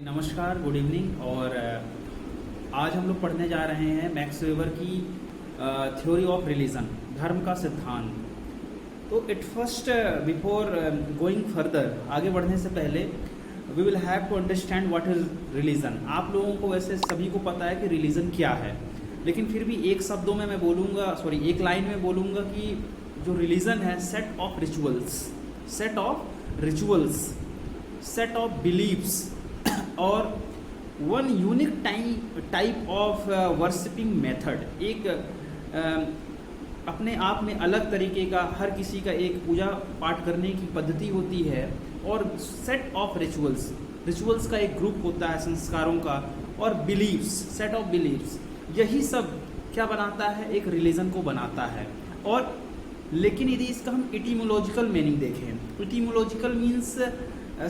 नमस्कार, good evening. और आज हम लोग पढ़ने जा रहे हैं मैक्स वेबर की थ्योरी ऑफ रिलीजन, धर्म का सिद्धांत। तो it first before going further, आगे बढ़ने से पहले we will have to understand what is religion. आप लोगों को वैसे सभी को पता है कि रिलीजन क्या है, लेकिन फिर भी एक शब्दों में मैं बोलूँगा, एक लाइन में बोलूँगा कि जो रिलीजन है set of rituals, set of beliefs और one unique type of worshipping method. एक अपने आप में अलग तरीके का, हर किसी का एक पूजा पाठ करने की पद्धति होती है। और सेट ऑफ रिचुअल्स का एक ग्रुप होता है, संस्कारों का। और बिलीव्स, सेट ऑफ बिलीव्स, यही सब क्या बनाता है, एक रिलीजन को बनाता है। और लेकिन यदि इसका हम इटीमोलॉजिकल मीनिंग देखें, इटीमोलॉजिकल मीन्स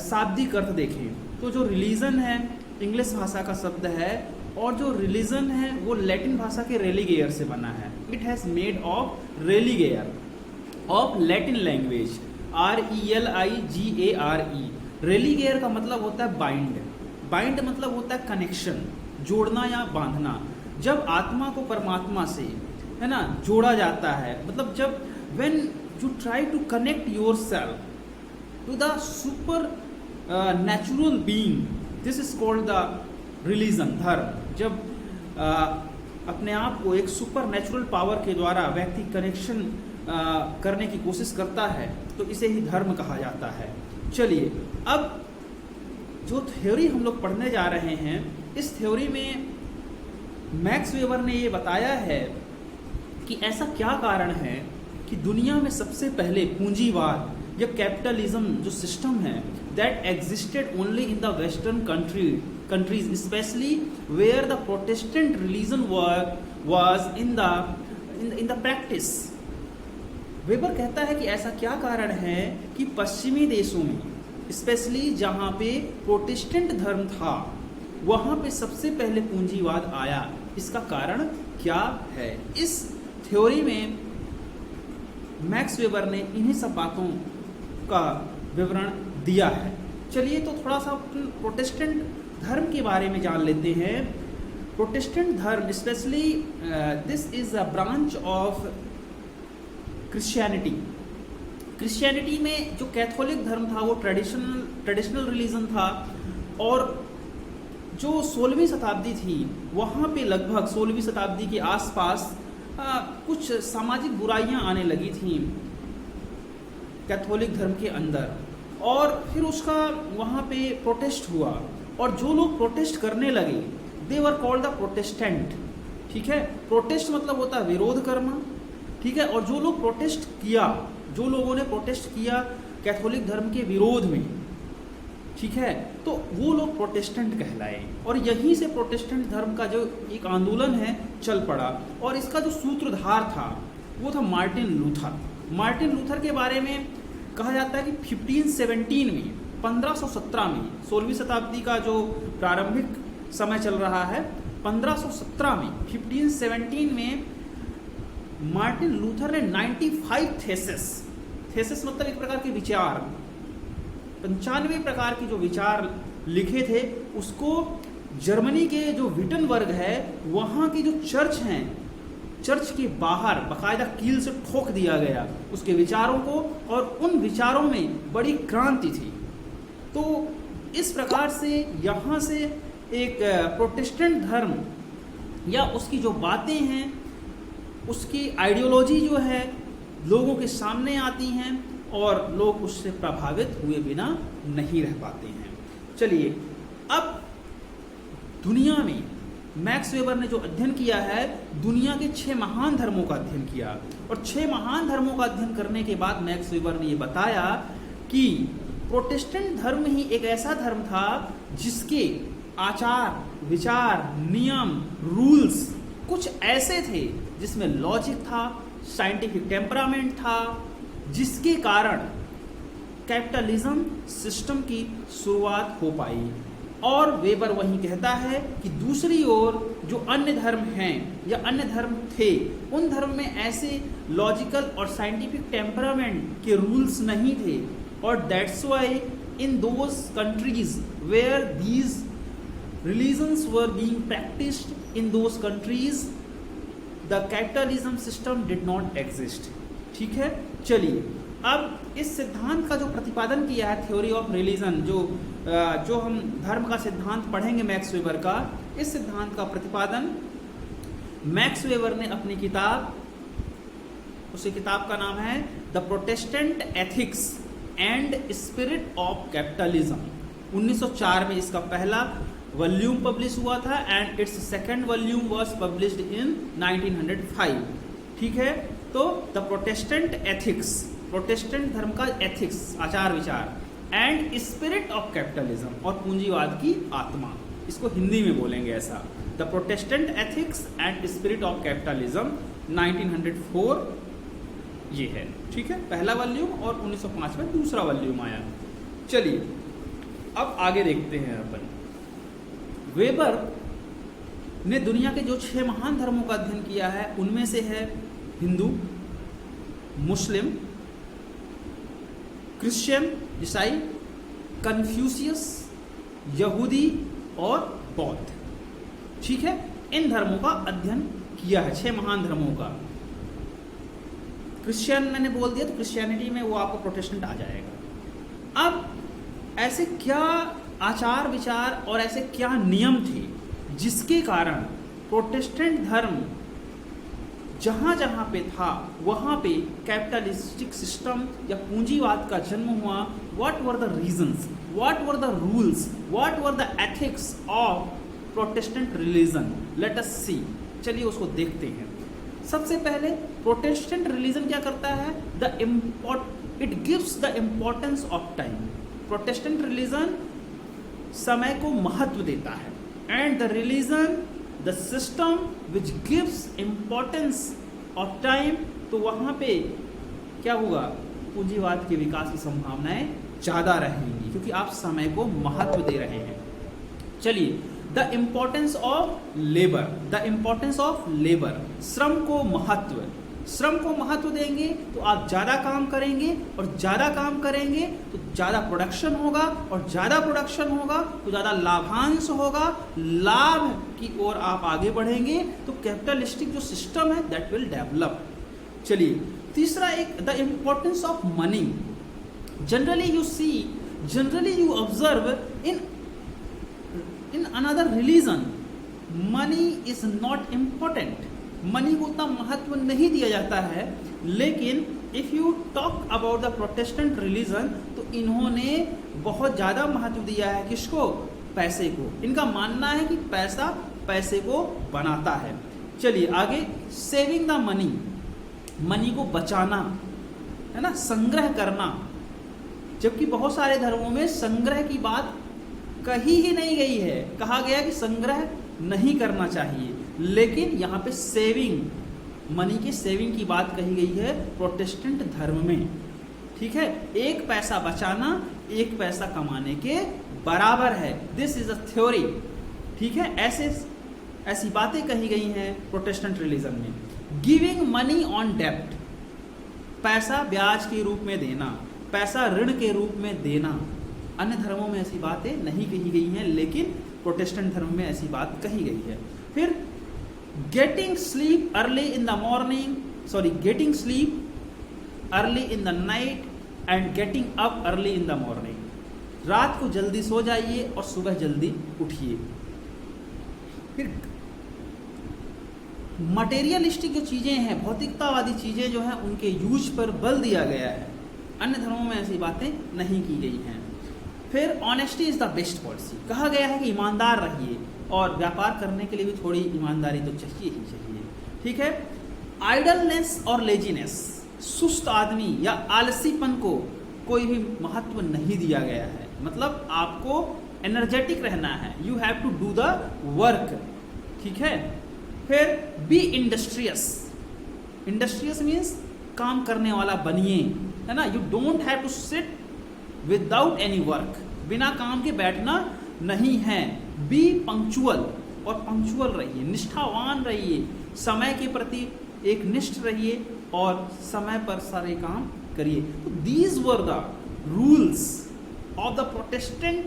शाब्दिक अर्थ देखें, तो जो रिलीजन है इंग्लिश भाषा का शब्द है, और जो रिलीजन है वो लैटिन भाषा के रेलिगेयर से बना है। It has made of Religare of Latin language, RELIGARE। Religare का मतलब होता है बाइंड, बाइंड मतलब होता है कनेक्शन, जोड़ना या बांधना। जब आत्मा को परमात्मा से, है ना, जोड़ा जाता है, मतलब जब when you try to connect yourself to the supernatural being, this is called the religion, धर्म। जब अपने आप को एक सुपर नेचुरल पावर के द्वारा व्यक्ति कनेक्शन करने की कोशिश करता है, तो इसे ही धर्म कहा जाता है। चलिए, अब जो थ्योरी हम लोग पढ़ने जा रहे हैं, इस थ्योरी में मैक्स वेबर ने ये बताया है कि ऐसा क्या कारण है कि दुनिया में सबसे पहले पूंजीवाद या कैपिटलिज्म जो सिस्टम है, that existed only in the western countries, especially where the Protestant religion was in the practice। Weber कहता है कि ऐसा क्या कारण है कि पश्चिमी देशों में, स्पेशली जहाँ पे प्रोटेस्टेंट धर्म था, वहाँ पे सबसे पहले पूंजीवाद आया। इसका कारण क्या है? इस थ्योरी में मैक्स वेबर ने इन्हीं सब बातों का विवरण दिया है। चलिए, तो थोड़ा सा प्रोटेस्टेंट धर्म के बारे में जान लेते हैं। प्रोटेस्टेंट धर्म, specially this is a branch of Christianity. Christianity में जो कैथोलिक धर्म था वो ट्रेडिशनल रिलीजन था, और जो 16वीं शताब्दी थी, वहाँ पे लगभग 16वीं शताब्दी के आसपास कुछ सामाजिक बुराइयाँ आने लगी थीं कैथोलिक धर्म के अंदर, और फिर उसका वहाँ पे प्रोटेस्ट हुआ। और जो लोग प्रोटेस्ट करने लगे, दे वर कॉल्ड द प्रोटेस्टेंट। ठीक है, प्रोटेस्ट मतलब होता है विरोध करना। ठीक है, और जो लोग प्रोटेस्ट किया, जो लोगों ने प्रोटेस्ट किया कैथोलिक धर्म के विरोध में, ठीक है, तो वो लोग प्रोटेस्टेंट कहलाए। और यहीं से प्रोटेस्टेंट धर्म का जो एक आंदोलन है चल पड़ा, और इसका जो सूत्रधार था वो था मार्टिन लूथर। मार्टिन लूथर के बारे में कहा जाता है कि 1517 में, 1517 में, 16वीं शताब्दी का जो प्रारंभिक समय चल रहा है, 1517 में, 1517 में मार्टिन लूथर ने 95 थेसिस मतलब एक प्रकार के विचार, 95 प्रकार के जो विचार लिखे थे, उसको जर्मनी के जो विटनबर्ग है, वहाँ की जो चर्च हैं, चर्च के बाहर बाकायदा कील से ठोक दिया गया उसके विचारों को, और उन विचारों में बड़ी क्रांति थी। तो इस प्रकार से यहाँ से एक प्रोटेस्टेंट धर्म या उसकी जो बातें हैं, उसकी आइडियोलॉजी जो है, लोगों के सामने आती हैं, और लोग उससे प्रभावित हुए बिना नहीं रह पाते हैं। चलिए, अब दुनिया में मैक्स वेबर ने जो अध्ययन किया है, दुनिया के 6 महान धर्मों का अध्ययन किया। और 6 महान धर्मों का अध्ययन करने के बाद मैक्स वेबर ने ये बताया कि प्रोटेस्टेंट धर्म ही एक ऐसा धर्म था जिसके आचार, विचार, नियम, रूल्स कुछ ऐसे थे जिसमें लॉजिक था, साइंटिफिक टेम्परामेंट था, जिसके कारण कैपिटलिज्म सिस्टम की शुरुआत हो पाई। और वेबर वहीं कहता है कि दूसरी ओर जो अन्य धर्म हैं या अन्य धर्म थे, उन धर्म में ऐसे लॉजिकल और साइंटिफिक टेम्परामेंट के रूल्स नहीं थे, और that's why in those countries where these religions were being practiced in those countries, the capitalism system did not exist. ठीक है, चलिए अब इस सिद्धांत का जो प्रतिपादन किया है, थ्योरी ऑफ रिलीजन, जो हम धर्म का सिद्धांत पढ़ेंगे मैक्स वेबर का, इस सिद्धांत का प्रतिपादन मैक्स वेबर ने अपनी किताब, उसी किताब का नाम है the Protestant ethics and spirit of capitalism. 1904 में इसका पहला वॉल्यूम पब्लिश हुआ था and it's second volume was published in 1905। ठीक है, तो द प्रोटेस्टेंट एथिक्स, प्रोटेस्टेंट धर्म का एथिक्स, आचार विचार, एंड स्पिरिट ऑफ कैपिटलिज्म, और पूंजीवाद की आत्मा, इसको हिंदी में बोलेंगे ऐसा, the Protestant ethics and spirit of capitalism 1904 ये है। ठीक है, पहला वॉल्यूम, और 1905 में दूसरा वॉल्यूम आया। चलिए अब आगे देखते हैं अपन। वेबर ने दुनिया के जो 6 महान धर्मों का अध्ययन किया है, उनमें से है हिंदू, मुस्लिम, क्रिश्चियन, ईसाई, कन्फ्यूशियस, यहूदी और बौद्ध। ठीक है, इन धर्मों का अध्ययन किया है, 6 महान धर्मों का। क्रिश्चियन मैंने बोल दिया, तो क्रिश्चियनिटी में वो आपको प्रोटेस्टेंट आ जाएगा। अब ऐसे क्या आचार विचार और ऐसे क्या नियम थे जिसके कारण प्रोटेस्टेंट धर्म जहाँ जहाँ पे था वहाँ पे कैपिटलिस्टिक सिस्टम या पूंजीवाद का जन्म हुआ? What were the reasons, what were the rules, what were the ethics of Protestant religion? Let us see, चलिए उसको देखते हैं। सबसे पहले प्रोटेस्टेंट रिलीजन क्या करता है? It gives the importance of time. Protestant religion समय को महत्व देता है, and the religion the system which gives importance of time, तो वहाँ पे क्या होगा? पूंजीवाद के विकास की संभावनाएं ज़्यादा रहेंगी क्योंकि आप समय को महत्व दे रहे हैं। चलिए, the importance of labour, the importance of labour, श्रम को महत्व, श्रम को महत्व देंगे तो आप ज़्यादा काम करेंगे, और ज़्यादा काम करेंगे तो ज़्यादा प्रोडक्शन होगा, और ज़्यादा प्रोडक्शन होगा तो ज़्यादा लाभांश होगा, लाभ की ओर आप आगे बढ़ेंगे, तो कैपिटलिस्टिक जो सिस्टम है दैट विल डेवलप। चलिए, तीसरा एक the importance of money. Generally you observe in another religion money is not important, money को उतना महत्व नहीं दिया जाता है, लेकिन if you talk about the Protestant religion तो इन्होंने बहुत ज़्यादा महत्व दिया है। किसको? पैसे को। इनका मानना है कि पैसा पैसे को बनाता है। चलिए आगे, सेविंग द मनी, मनी को बचाना है ना, संग्रह करना, जबकि बहुत सारे धर्मों में संग्रह की बात कही ही नहीं गई है, कहा गया कि संग्रह नहीं करना चाहिए, लेकिन यहाँ पे सेविंग, मनी के सेविंग की बात कही गई है प्रोटेस्टेंट धर्म में। ठीक है, एक पैसा बचाना एक पैसा कमाने के बराबर है, दिस इज अ थ्योरी। ठीक है, ऐसी बातें कही गई हैं प्रोटेस्टेंट रिलीजन में। गिविंग मनी ऑन डेब्ट, पैसा ब्याज के रूप में देना, पैसा ऋण के रूप में देना। अन्य धर्मों में ऐसी बातें नहीं कही गई हैं, लेकिन प्रोटेस्टेंट धर्म में ऐसी बात कही गई है। फिर getting sleep early in the morning, getting sleep early in the night and getting up early in the morning, रात को जल्दी सो जाइए और सुबह जल्दी उठिए। फिर मटेरियलिस्टिक जो चीज़ें हैं, भौतिकतावादी चीज़ें जो हैं, उनके यूज पर बल दिया गया है। अन्य धर्मों में ऐसी बातें नहीं की गई हैं। फिर honesty is the best policy, कहा गया है कि ईमानदार रहिए, और व्यापार करने के लिए भी थोड़ी ईमानदारी तो चाहिए ही चाहिए। ठीक है, आइडलनेस और लेजीनेस, सुस्त आदमी या आलसीपन को कोई भी महत्व नहीं दिया गया है, मतलब आपको एनर्जेटिक रहना है, you have to do the work. ठीक है, फिर बी इंडस्ट्रियस, इंडस्ट्रियस मीन्स काम करने वाला बनिए, है ना, you don't have to sit without any work, बिना काम के बैठना नहीं है। बी पंक्चुअल, और पंक्चुअल रहिए, निष्ठावान रहिए, समय के प्रति एक निष्ठ रहिए और समय पर सारे काम करिए। तो these were the rules of the Protestant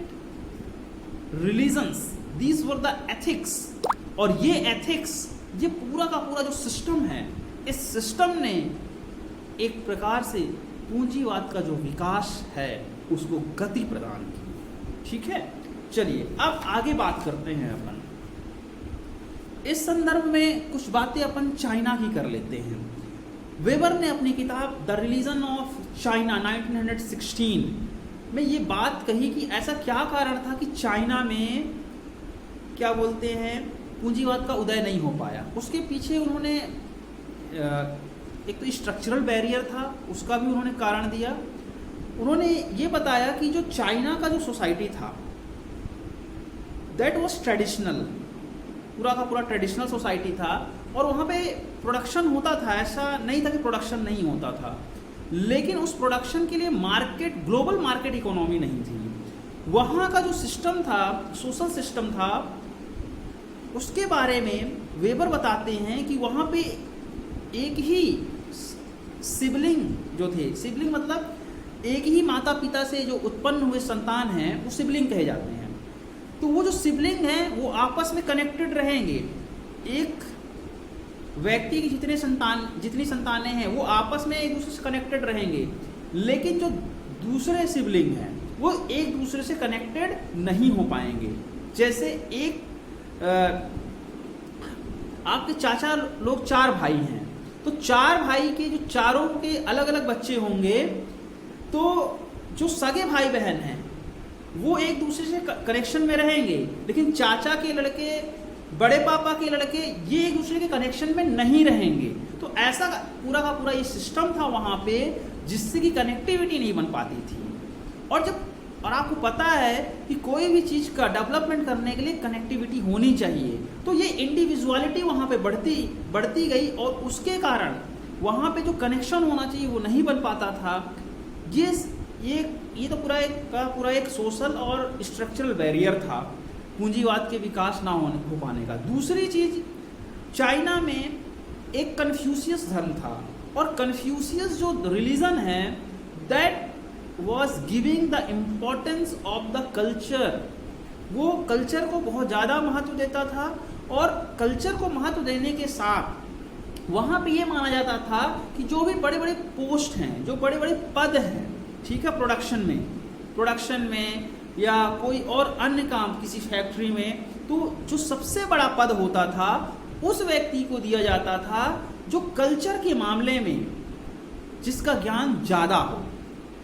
religions these were the ethics. और ये एथिक्स, ये पूरा का पूरा जो सिस्टम है, इस सिस्टम ने एक प्रकार से पूंजीवाद का जो विकास है उसको गति प्रदान की। ठीक है, चलिए अब आगे बात करते हैं अपन। इस संदर्भ में कुछ बातें अपन चाइना की कर लेते हैं। वेबर ने अपनी किताब द रिलीजन ऑफ चाइना 1916 में ये बात कही कि ऐसा क्या कारण था कि चाइना में क्या बोलते हैं पूंजीवाद का उदय नहीं हो पाया। उसके पीछे उन्होंने एक तो स्ट्रक्चरल बैरियर था, उसका भी उन्होंने कारण दिया। उन्होंने ये बताया कि जो चाइना का जो सोसाइटी था दैट वाज ट्रेडिशनल, पूरा का पूरा ट्रेडिशनल सोसाइटी था, और वहाँ पे प्रोडक्शन होता था, ऐसा नहीं था कि प्रोडक्शन नहीं होता था, लेकिन उस प्रोडक्शन के लिए मार्केट, ग्लोबल मार्केट इकोनॉमी नहीं थी। वहाँ का जो सिस्टम था, सोशल सिस्टम था, उसके बारे में वेबर बताते हैं कि वहाँ पे एक ही सिबलिंग जो थे, सिबलिंग मतलब एक ही माता पिता से जो उत्पन्न हुए संतान हैं वो सिबलिंग कहे जाते हैं। तो वो जो सिबलिंग हैं वो आपस में कनेक्टेड रहेंगे। एक व्यक्ति की जितनी संतानें हैं वो आपस में एक दूसरे से कनेक्टेड रहेंगे, लेकिन जो दूसरे सिबलिंग हैं वो एक दूसरे से कनेक्टेड नहीं हो पाएंगे। जैसे एक आपके चाचा लोग 4 भाई हैं, तो 4 भाई के जो चारों के अलग अलग बच्चे होंगे, तो जो सगे भाई बहन हैं वो एक दूसरे से कनेक्शन में रहेंगे, लेकिन चाचा के लड़के, बड़े पापा के लड़के ये एक दूसरे के कनेक्शन में नहीं रहेंगे। तो ऐसा पूरा का पूरा ये सिस्टम था वहाँ पे, जिससे कि कनेक्टिविटी नहीं बन पाती थी। और आपको पता है कि कोई भी चीज़ का डेवलपमेंट करने के लिए कनेक्टिविटी होनी चाहिए, तो ये इंडिविजुअलिटी वहाँ पे बढ़ती गई, और उसके कारण वहाँ पे जो कनेक्शन होना चाहिए वो नहीं बन पाता था। ये तो पूरा एक सोशल और स्ट्रक्चरल बैरियर था पूंजीवाद के विकास ना हो पाने का। दूसरी चीज़, चाइना में एक कन्फ्यूशियस धर्म था, और कन्फ्यूशियस जो रिलीजन है that was giving the importance of the culture, वो कल्चर को बहुत ज़्यादा महत्व देता था, और कल्चर को महत्व देने के साथ वहाँ पे ये माना जाता था कि जो भी बड़े बड़े पोस्ट हैं, जो बड़े बड़े पद हैं, ठीक है, प्रोडक्शन में या कोई और अन्य काम किसी फैक्ट्री में, तो जो सबसे बड़ा पद होता था उस व्यक्ति को दिया जाता था जो कल्चर के मामले में जिसका ज्ञान ज़्यादा हो।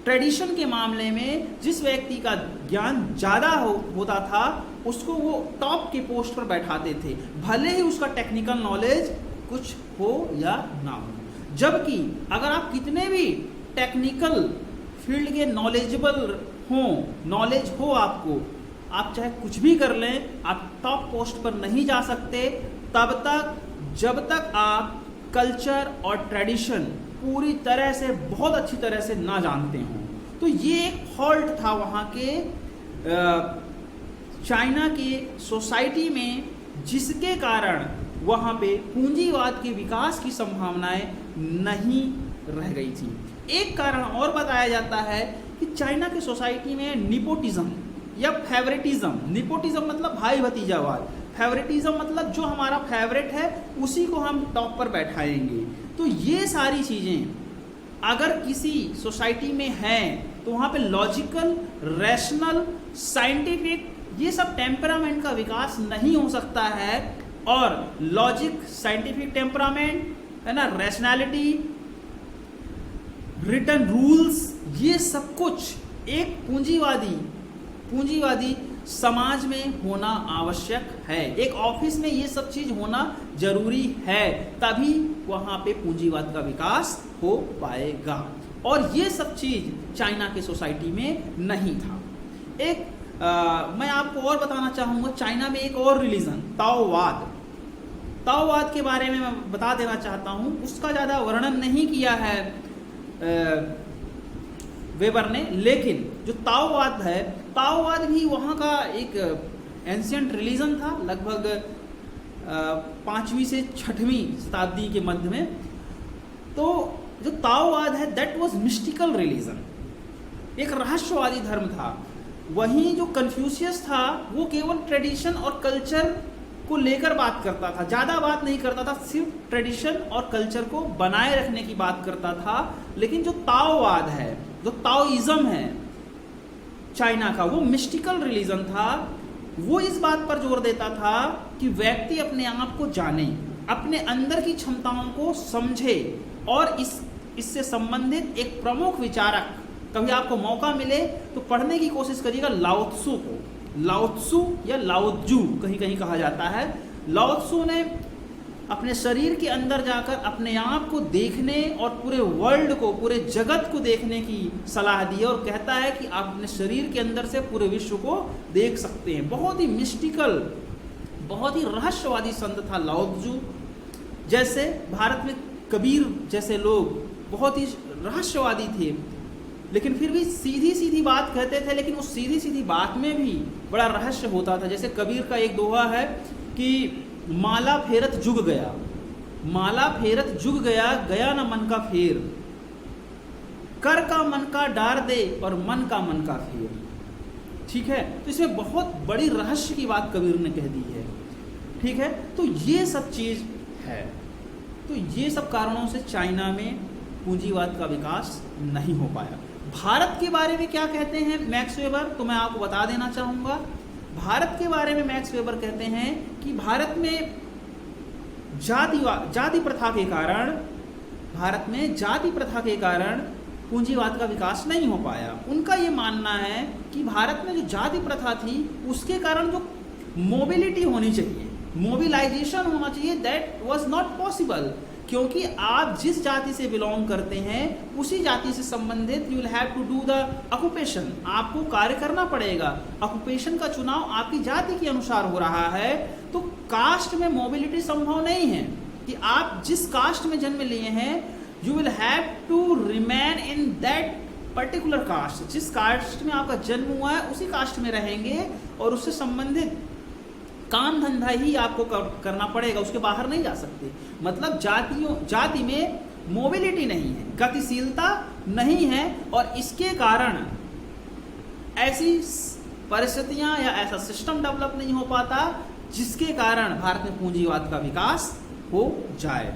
ट्रेडिशन के मामले में जिस व्यक्ति का ज्ञान ज़्यादा होता था उसको वो टॉप के पोस्ट पर बैठाते थे, भले ही उसका टेक्निकल नॉलेज कुछ हो या ना हो। जबकि अगर आप कितने भी टेक्निकल फील्ड के नॉलेज हो आपको, आप चाहे कुछ भी कर लें, आप टॉप पोस्ट पर नहीं जा सकते जब तक आप कल्चर और ट्रेडिशन पूरी तरह से, बहुत अच्छी तरह से ना जानते हों। तो ये एक फॉल्ट था वहाँ के चाइना के सोसाइटी में, जिसके कारण वहाँ पे पूंजीवाद के विकास की संभावनाएं नहीं रह गई थी। एक कारण और बताया जाता है कि चाइना के सोसाइटी में निपोटिज्म या फेवरेटिज्म, निपोटिज्म मतलब भाई भतीजावाद, फेवरेटिज्म मतलब जो हमारा फेवरेट है उसी को हम टॉप पर बैठाएंगे। तो ये सारी चीज़ें अगर किसी सोसाइटी में हैं तो वहाँ पे लॉजिकल, रैशनल, साइंटिफिक, ये सब टेम्परामेंट का विकास नहीं हो सकता है। और लॉजिक, साइंटिफिक टेम्परामेंट है ना, रैशनैलिटी, रिटन रूल्स, ये सब कुछ एक पूंजीवादी समाज में होना आवश्यक है। एक ऑफिस में ये सब चीज होना जरूरी है, तभी वहां पे पूंजीवाद का विकास हो पाएगा। और ये सब चीज चाइना के सोसाइटी में नहीं था। मैं आपको और बताना चाहूँगा, चाइना में एक और रिलीजन ताओवाद के बारे में मैं बता देना चाहता हूँ। उसका ज़्यादा वर्णन नहीं किया है वेबर ने, लेकिन जो ताओवाद है, ताओवाद भी वहाँ का एक एंशियंट रिलीजन था, लगभग 5वीं से 6वीं शताब्दी के मध्य में। तो जो ताओवाद है दैट वाज मिस्टिकल रिलीजन, एक रहस्यवादी धर्म था। वहीं जो कन्फ्यूशियस था वो केवल ट्रेडिशन और कल्चर को लेकर बात करता था, ज़्यादा बात नहीं करता था, सिर्फ ट्रेडिशन और कल्चर को बनाए रखने की बात करता था। लेकिन जो ताओवाद है, जो ताओइज्म है चाइना का, वो मिस्टिकल रिलीजन था। वो इस बात पर जोर देता था कि व्यक्ति अपने आप को जाने, अपने अंदर की क्षमताओं को समझे और इससे संबंधित एक प्रमुख विचारक, कभी आपको मौका मिले तो पढ़ने की कोशिश करिएगा लाओ त्सु को। लाओ त्सु या लाओ जू कहीं कहीं कहा जाता है। लाओ त्सु ने अपने शरीर के अंदर जाकर अपने आप को देखने और पूरे वर्ल्ड को, पूरे जगत को देखने की सलाह दी है और कहता है कि आप अपने शरीर के अंदर से पूरे विश्व को देख सकते हैं। बहुत ही मिस्टिकल, बहुत ही रहस्यवादी संत था लाओ त्सु। जैसे भारत में कबीर जैसे लोग बहुत ही रहस्यवादी थे, लेकिन फिर भी सीधी सीधी बात कहते थे, लेकिन उस सीधी सीधी बात में भी बड़ा रहस्य होता था। जैसे कबीर का एक दोहा है कि माला फेरत जुग गया, माला फेरत जुग गया, गया ना मन का फेर, कर का मन का डार दे और मन का मन का फेर। ठीक है, तो इसमें बहुत बड़ी रहस्य की बात कबीर ने कह दी है। ठीक है, तो ये सब चीज है। तो ये सब कारणों से चाइना में पूंजीवाद का विकास नहीं हो पाया। भारत के बारे में क्या कहते हैं मैक्स वेबर, तो मैं आपको बता देना चाहूँगा। भारत के बारे में मैक्स वेबर कहते हैं कि भारत में जाति प्रथा के कारण, भारत में जाति प्रथा के कारण पूंजीवाद का विकास नहीं हो पाया। उनका ये मानना है कि भारत में जो जाति प्रथा थी उसके कारण जो मोबिलिटी होनी चाहिए, मोबिलाइजेशन होना चाहिए, दैट वाज नॉट पॉसिबल। क्योंकि आप जिस जाति से बिलोंग करते हैं उसी जाति से संबंधित you will have to do the occupation, आपको कार्य करना पड़ेगा। ऑक्यूपेशन का चुनाव आपकी जाति के अनुसार हो रहा है, तो कास्ट में मोबिलिटी संभव नहीं है कि आप जिस कास्ट में जन्म लिए हैं you will have to remain in that particular caste. जिस कास्ट में आपका जन्म हुआ है उसी कास्ट में रहेंगे और उससे संबंधित काम धंधा ही आपको करना पड़ेगा, उसके बाहर नहीं जा सकते। मतलब जाति में मोबिलिटी नहीं है, गतिशीलता नहीं है, और इसके कारण ऐसी परिस्थितियां या ऐसा सिस्टम डेवलप नहीं हो पाता जिसके कारण भारत में पूंजीवाद का विकास हो जाए।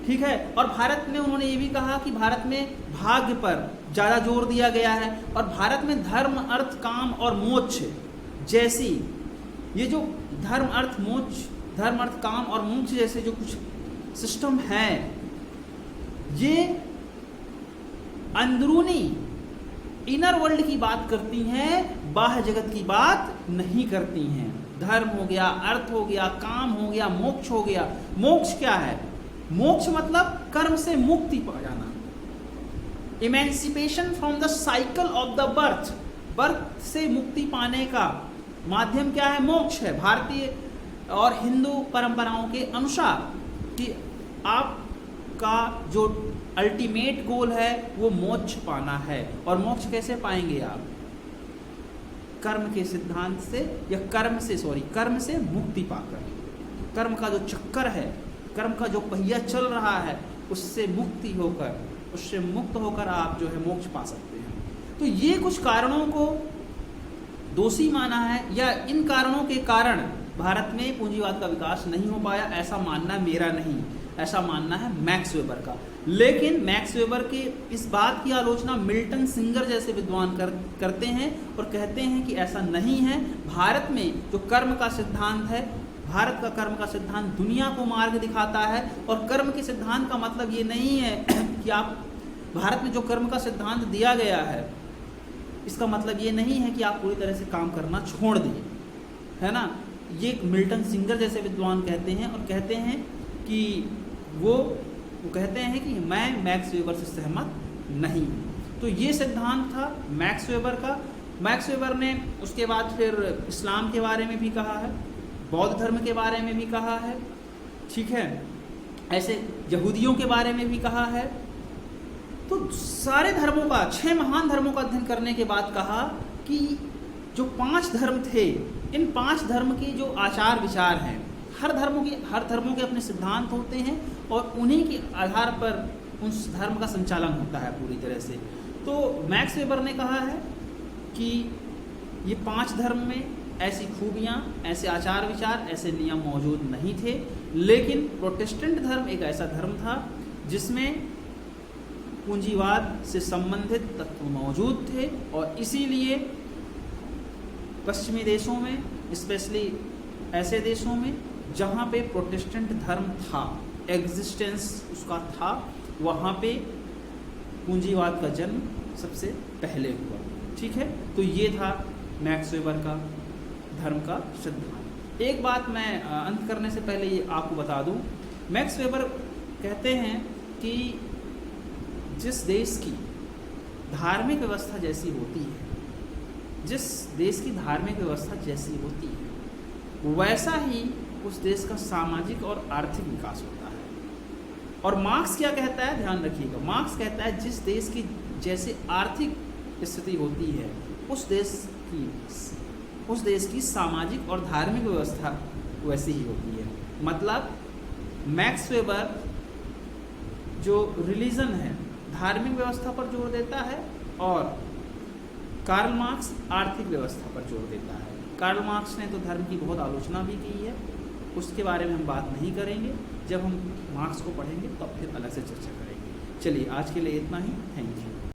ठीक है, और भारत में उन्होंने ये भी कहा कि भारत में भाग्य पर ज़्यादा जोर दिया गया है और भारत में धर्म, अर्थ, काम और मोक्ष जैसी ये जो धर्म अर्थ काम और मोक्ष जैसे जो कुछ सिस्टम है, ये अंदरूनी इनर वर्ल्ड की बात करती हैं, बाह्य जगत की बात नहीं करती हैं। धर्म हो गया, अर्थ हो गया, काम हो गया, मोक्ष हो गया। मोक्ष क्या है? मोक्ष मतलब कर्म से मुक्ति पा जाना, emancipation from the cycle of the birth. Birth से मुक्ति पाने का माध्यम क्या है? मोक्ष है। भारतीय और हिंदू परंपराओं के अनुसार कि आपका जो अल्टीमेट गोल है वो मोक्ष पाना है। और मोक्ष कैसे पाएंगे आप? कर्म के सिद्धांत से या कर्म से मुक्ति पाकर। कर्म का जो चक्कर है, कर्म का जो पहिया चल रहा है, उससे मुक्ति होकर, उससे मुक्त होकर आप जो है मोक्ष पा सकते हैं। तो ये कुछ कारणों को दोषी माना है, या इन कारणों के कारण भारत में पूंजीवाद का विकास नहीं हो पाया, ऐसा मानना मेरा नहीं, ऐसा मानना है मैक्स वेबर का। लेकिन मैक्स वेबर के इस बात की आलोचना मिल्टन सिंगर जैसे विद्वान करते हैं और कहते हैं कि ऐसा नहीं है। भारत में जो कर्म का सिद्धांत है, भारत का कर्म का सिद्धांत दुनिया को मार्ग दिखाता है। और कर्म के सिद्धांत का मतलब ये नहीं है कि आप, भारत में जो कर्म का सिद्धांत दिया गया है इसका मतलब ये नहीं है कि आप पूरी तरह से काम करना छोड़ दें, है ना। ये मिल्टन सिंगर जैसे विद्वान कहते हैं और कहते हैं कि वो कहते हैं कि मैं मैक्स वेबर से सहमत नहीं हूँ। तो ये सिद्धांत था मैक्स वेबर का। मैक्स वेबर ने उसके बाद फिर इस्लाम के बारे में भी कहा है, बौद्ध धर्म के बारे में भी कहा है, ठीक है, ऐसे यहूदियों के बारे में भी कहा है। तो सारे धर्मों का, 6 महान धर्मों का अध्ययन करने के बाद कहा कि जो 5 धर्म थे, इन 5 धर्म के जो आचार विचार हैं, हर धर्मों के अपने सिद्धांत होते हैं और उन्हीं के आधार पर उस धर्म का संचालन होता है पूरी तरह से। तो मैक्स वेबर ने कहा है कि ये 5 धर्म में ऐसी खूबियाँ, ऐसे आचार विचार, ऐसे नियम मौजूद नहीं थे, लेकिन प्रोटेस्टेंट धर्म एक ऐसा धर्म था जिसमें पूंजीवाद से संबंधित तत्व मौजूद थे, और इसीलिए पश्चिमी देशों में, स्पेशली ऐसे देशों में जहाँ पे प्रोटेस्टेंट धर्म था, एग्जिस्टेंस उसका था, वहाँ पे पूंजीवाद का जन्म सबसे पहले हुआ। ठीक है, तो ये था मैक्स वेबर का धर्म का सिद्धांत। एक बात मैं अंत करने से पहले ये आपको बता दूं, मैक्स वेबर कहते हैं कि जिस देश की धार्मिक व्यवस्था जैसी होती है, जिस देश की धार्मिक व्यवस्था जैसी होती है, वैसा ही उस देश का सामाजिक और आर्थिक विकास होता है। और मार्क्स क्या कहता है, ध्यान रखिएगा, मार्क्स कहता है जिस देश की जैसे आर्थिक स्थिति होती है, उस देश की सामाजिक और धार्मिक व्यवस्था वैसी ही होती है। मतलब मैक्स वेबर जो रिलीजन है, धार्मिक व्यवस्था पर जोर देता है, और कार्ल मार्क्स आर्थिक व्यवस्था पर जोर देता है। कार्ल मार्क्स ने तो धर्म की बहुत आलोचना भी की है, उसके बारे में हम बात नहीं करेंगे, जब हम मार्क्स को पढ़ेंगे तब फिर अलग से चर्चा करेंगे। चलिए आज के लिए इतना ही, थैंक यू।